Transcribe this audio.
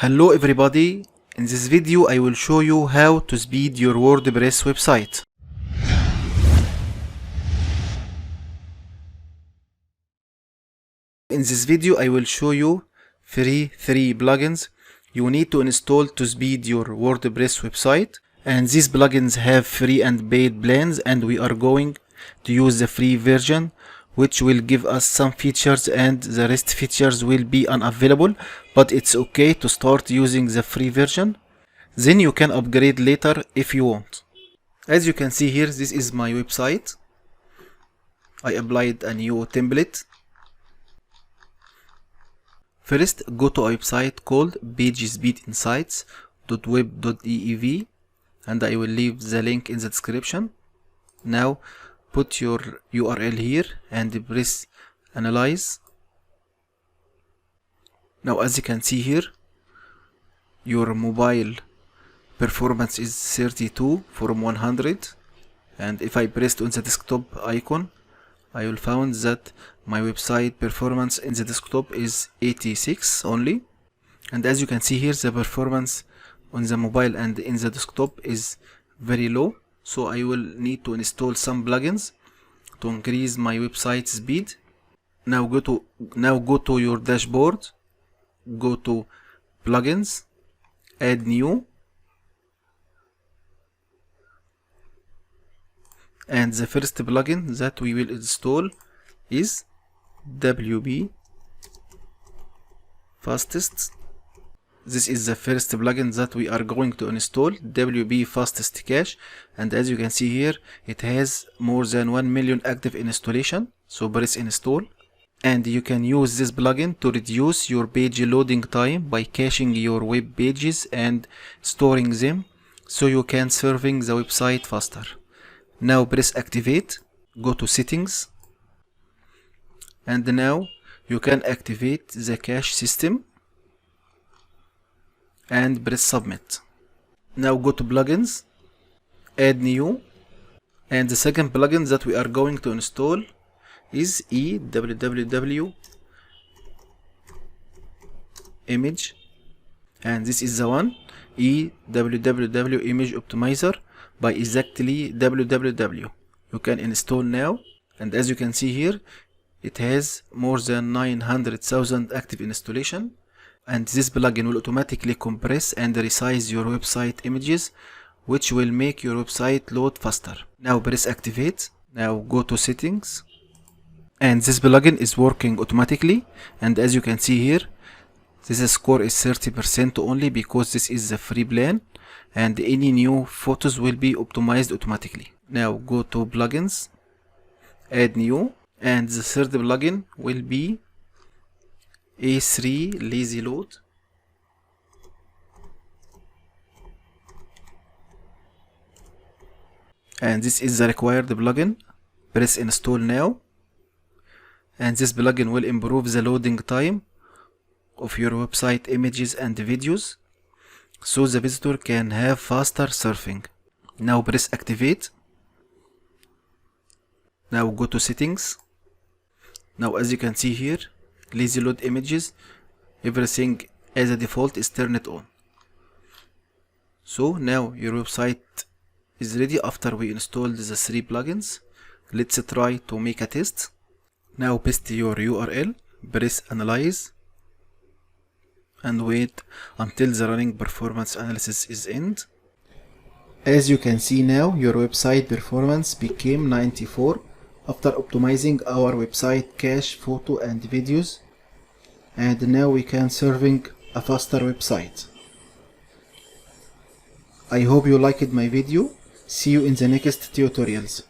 Hello everybody, in this video I will show you how to speed your WordPress website. In this video I will show you three plugins you need to install to speed your WordPress website, and these plugins have free and paid plans, and we are going to use the free version, which will give us some features and the rest features will be unavailable, but it's okay to start using the free version. Then you can upgrade later if you want. As you can see here, this is my website. I applied a new template. First, go to a website called pagespeedinsights.web.dev, and I will leave the link in the description. Now put your URL here and press analyze. Now as you can see here, your mobile performance is 32 from 100, and if I pressed on the desktop icon, I will find that my website performance in the desktop is 86 only. And as you can see here, the performance on the mobile and in the desktop is very low. So I will need to install some plugins to increase my website speed. Now go to your dashboard, go to plugins, add new, and the first plugin that we will install is WP Fastest. This is the first plugin that we are going to install, WP Fastest Cache, and as you can see here, it has more than 1 million active installation. So press install, and you can use this plugin to reduce your page loading time by caching your web pages and storing them so you can serving the website faster. Now press activate, go to settings, and now you can activate the cache system and press submit. Now go to plugins, add new, and the second plugin that we are going to install is EWWW image, and this is the one, EWWW image optimizer by exactly WWW. You can install now, and as you can see here, it has more than 900,000 active installation, and this plugin will automatically compress and resize your website images, which will make your website load faster. Now press activate. Now go to settings, and this plugin is working automatically, and as you can see here, this score is 30% only because this is the free plan, and any new photos will be optimized automatically. Now go to plugins, add new, and the third plugin will be A3 lazy load. And this is the required plugin. Press install now, and this plugin will improve the loading time of your website images and videos so the visitor can have faster surfing. Now press activate. Now go to settings. Now as you can see here, lazy load images, everything as a default is turned on. So now your website is ready after we installed the three plugins. Let's try to make a test. Now paste your URL, press analyze, and wait until the running performance analysis is end. As you can see now, your website performance became 94 after optimizing our website cache, photo and videos, and now we can serving a faster website. I hope you liked my video. See you in the next tutorials.